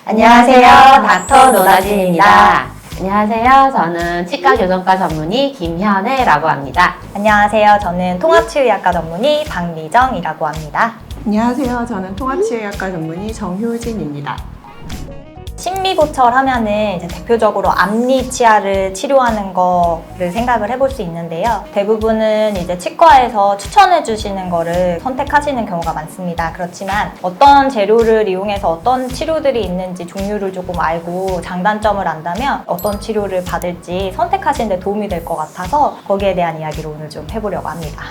안녕하세요, 닥터 노다진입니다. 안녕하세요. 저는 치과교정과 전문의 김현애라고 합니다. 안녕하세요. 저는 통합치의학과 전문의 박미정이라고 합니다. 안녕하세요. 저는 통합치의학과 전문의 정효진입니다. 심미보철 하면은 이제 대표적으로 앞니 치아를 치료하는 거를 생각을 해볼 수 있는데요. 대부분은 이제 치과에서 추천해 주시는 거를 선택하시는 경우가 많습니다. 그렇지만 어떤 재료를 이용해서 어떤 치료들이 있는지 종류를 조금 알고 장단점을 안다면 어떤 치료를 받을지 선택하시는 데 도움이 될 것 같아서 거기에 대한 이야기를 오늘 좀 해보려고 합니다.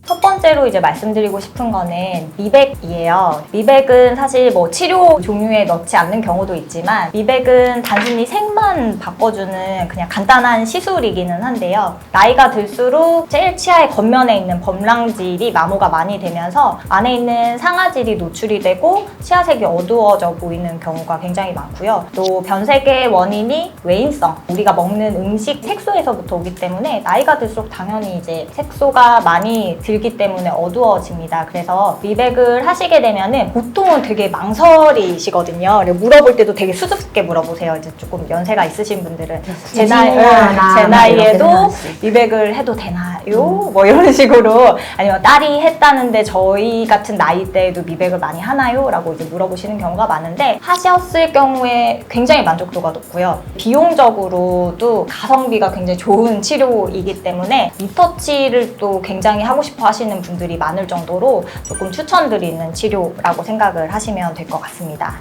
첫 번째로 이제 말씀드리고 싶은 거는 미백이에요. 미백은 사실 뭐 치료 종류에 넣지 않는 경우도 있지만 미백은 단순히 색만 바꿔주는 그냥 간단한 시술이기는 한데요. 나이가 들수록 제일 치아의 겉면에 있는 범랑질이 마모가 많이 되면서 안에 있는 상아질이 노출이 되고 치아색이 어두워져 보이는 경우가 굉장히 많고요. 또 변색의 원인이 외인성, 우리가 먹는 음식 색소에서부터 오기 때문에 나이가 들수록 당연히 이제 색소가 많이 들기 때문에 어두워집니다. 그래서 미백을 하시게 되면은 보통은 되게 망설이시거든요. 물어볼 때도 되게 수줍게 물어보세요. 이제 조금 연세가 있으신 분들은 제 나이에도 미백을 해도 되나요? 뭐 이런 식으로 아니면 딸이 했다는데 저희 같은 나이대에도 미백을 많이 하나요? 라고 이제 물어보시는 경우가 많은데 하셨을 경우에 굉장히 만족도가 높고요. 비용적으로도 가성비가 굉장히 좋은 치료이기 때문에 리터치를 또 굉장히 하고 싶어 하시는 분들이 많을 정도로 조금 추천드리는 치료라고 생각을 하시면 될 것 같습니다.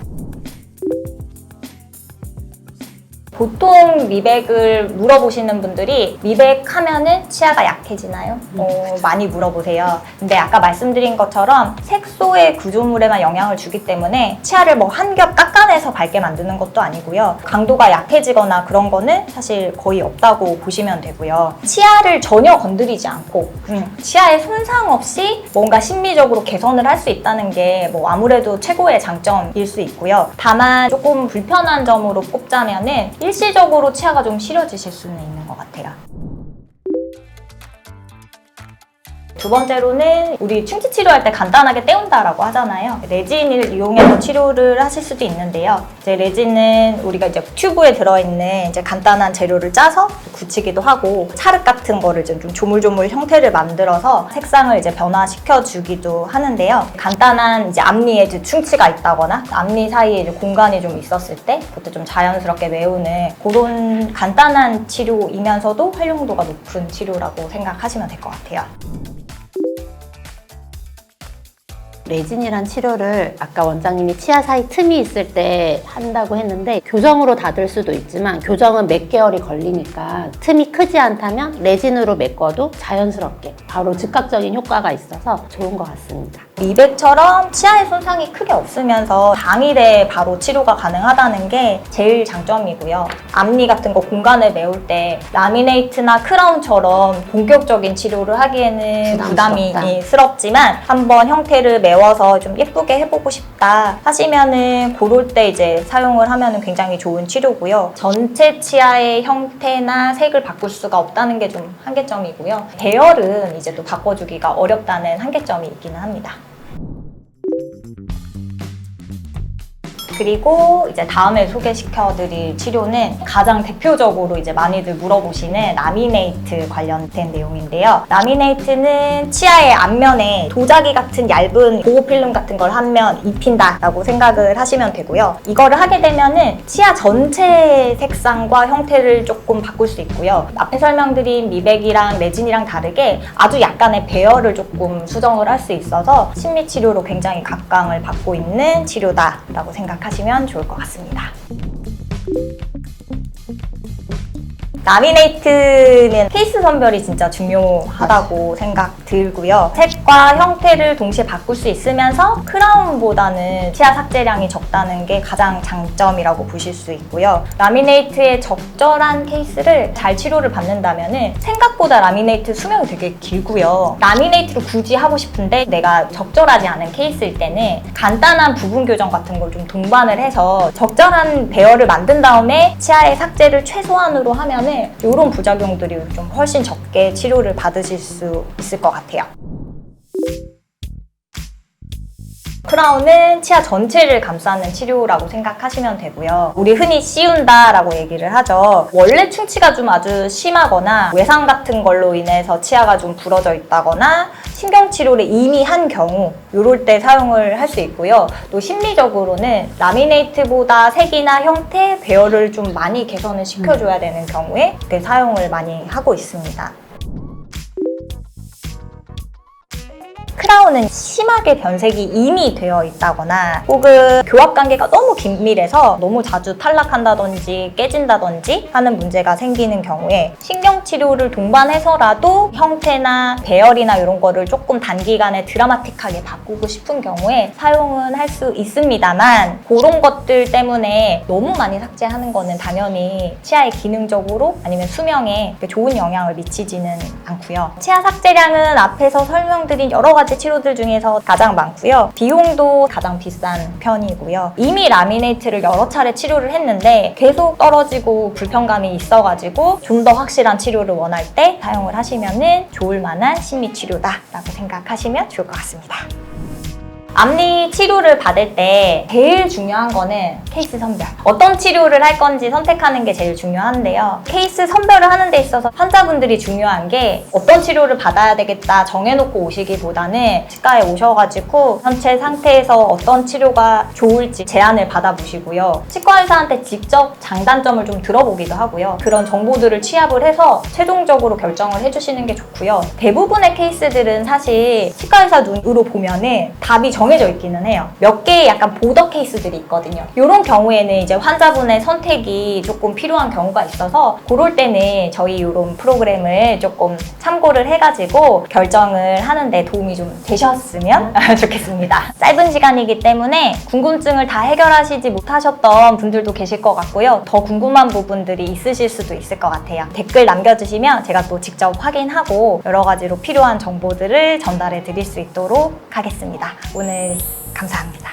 보통 미백을 물어보시는 분들이 미백하면은 치아가 약해지나요? 많이 물어보세요. 근데 아까 말씀드린 것처럼 색소의 구조물에만 영향을 주기 때문에 치아를 뭐 한 겹 깎아내서 밝게 만드는 것도 아니고요. 강도가 약해지거나 그런 거는 사실 거의 없다고 보시면 되고요. 치아를 전혀 건드리지 않고 치아에 손상 없이 뭔가 심미적으로 개선을 할 수 있다는 게 뭐 아무래도 최고의 장점일 수 있고요. 다만 조금 불편한 점으로 꼽자면은 일시적으로 치아가 좀 시려지실 수는 있는 것 같아요. 두 번째로는 우리 충치 치료할 때 간단하게 떼운다라고 하잖아요. 레진을 이용해서 치료를 하실 수도 있는데요. 이제 레진은 우리가 이제 튜브에 들어있는 이제 간단한 재료를 짜서 굳히기도 하고 찰흙 같은 거를 좀 조물조물 형태를 만들어서 색상을 이제 변화시켜 주기도 하는데요. 간단한 이제 앞니에 이제 충치가 있다거나 앞니 사이에 이제 공간이 좀 있었을 때 그때 좀 자연스럽게 메우는 그런 간단한 치료이면서도 활용도가 높은 치료라고 생각하시면 될 것 같아요. 레진이란 치료를 아까 원장님이 치아 사이 틈이 있을 때 한다고 했는데 교정으로 닫을 수도 있지만 교정은 몇 개월이 걸리니까 틈이 크지 않다면 레진으로 메꿔도 자연스럽게 바로 즉각적인 효과가 있어서 좋은 것 같습니다. 미백처럼 치아의 손상이 크게 없으면서 당일에 바로 치료가 가능하다는 게 제일 장점이고요. 앞니 같은 거 공간을 메울 때 라미네이트나 크라운처럼 본격적인 치료를 하기에는 부담이 스럽지만 한번 형태를 메워서 좀 예쁘게 해보고 싶다 하시면은 그럴 때 이제 사용을 하면은 굉장히 좋은 치료고요. 전체 치아의 형태나 색을 바꿀 수가 없다는 게 좀 한계점이고요. 배열은 이제 또 바꿔주기가 어렵다는 한계점이 있기는 합니다. 그리고 이제 다음에 소개시켜드릴 치료는 가장 대표적으로 이제 많이들 물어보시는 라미네이트 관련된 내용인데요. 라미네이트는 치아의 앞면에 도자기 같은 얇은 보호필름 같은 걸 한 면 입힌다라고 생각을 하시면 되고요. 이거를 하게 되면은 치아 전체 색상과 형태를 조금 바꿀 수 있고요. 앞에 설명드린 미백이랑 레진이랑 다르게 아주 약간의 배열을 조금 수정을 할 수 있어서 심미치료로 굉장히 각광을 받고 있는 치료다라고 생각하시면 좋을 것 같습니다. 라미네이트는 케이스 선별이 진짜 중요하다고 생각 들고요. 색과 형태를 동시에 바꿀 수 있으면서 크라운보다는 치아 삭제량이 적다는 게 가장 장점이라고 보실 수 있고요. 라미네이트의 적절한 케이스를 잘 치료를 받는다면 생각보다 라미네이트 수명이 되게 길고요. 라미네이트를 굳이 하고 싶은데 내가 적절하지 않은 케이스일 때는 간단한 부분 교정 같은 걸 좀 동반을 해서 적절한 배열을 만든 다음에 치아의 삭제를 최소한으로 하면은 이런 부작용들이 좀 훨씬 적게 치료를 받으실 수 있을 것 같아요. 크라운은 치아 전체를 감싸는 치료라고 생각하시면 되고요. 우리 흔히 씌운다라고 얘기를 하죠. 원래 충치가 좀 아주 심하거나 외상 같은 걸로 인해서 치아가 좀 부러져 있다거나 신경치료를 이미 한 경우 이럴 때 사용을 할 수 있고요. 또 심리적으로는 라미네이트보다 색이나 형태, 배열을 좀 많이 개선을 시켜줘야 되는 경우에 이렇게 사용을 많이 하고 있습니다. 크라운은 심하게 변색이 이미 되어 있다거나 혹은 교합관계가 너무 긴밀해서 너무 자주 탈락한다든지 깨진다든지 하는 문제가 생기는 경우에 신경치료를 동반해서라도 형태나 배열이나 이런 거를 조금 단기간에 드라마틱하게 바꾸고 싶은 경우에 사용은 할 수 있습니다만 그런 것들 때문에 너무 많이 삭제하는 거는 당연히 치아에 기능적으로 아니면 수명에 좋은 영향을 미치지는 않고요. 치아 삭제량은 앞에서 설명드린 여러 가지 치료들 중에서 가장 많고요. 비용도 가장 비싼 편이고요. 이미 라미네이트를 여러 차례 치료를 했는데 계속 떨어지고 불편감이 있어가지고 좀 더 확실한 치료를 원할 때 사용을 하시면 좋을 만한 심미치료다라고 생각하시면 좋을 것 같습니다. 앞니 치료를 받을 때 제일 중요한 거는 케이스 선별. 어떤 치료를 할 건지 선택하는 게 제일 중요한데요. 케이스 선별을 하는 데 있어서 환자분들이 중요한 게 어떤 치료를 받아야 되겠다 정해놓고 오시기보다는 치과에 오셔가지고 전체 상태에서 어떤 치료가 좋을지 제안을 받아보시고요. 치과 의사한테 직접 장단점을 좀 들어보기도 하고요. 그런 정보들을 취합을 해서 최종적으로 결정을 해주시는 게 좋고요. 대부분의 케이스들은 사실 치과 의사 눈으로 보면은 답이 정해져 있기는 해요. 몇 개의 약간 보더 케이스들이 있거든요. 이런 경우에는 이제 환자분의 선택이 조금 필요한 경우가 있어서 그럴 때는 저희 이런 프로그램을 조금 참고를 해가지고 결정을 하는데 도움이 좀 되셨으면 좋겠습니다. 짧은 시간이기 때문에 궁금증을 다 해결하시지 못하셨던 분들도 계실 것 같고요. 더 궁금한 부분들이 있으실 수도 있을 것 같아요. 댓글 남겨주시면 제가 또 직접 확인하고 여러 가지로 필요한 정보들을 전달해 드릴 수 있도록 하겠습니다. 오늘 감사합니다.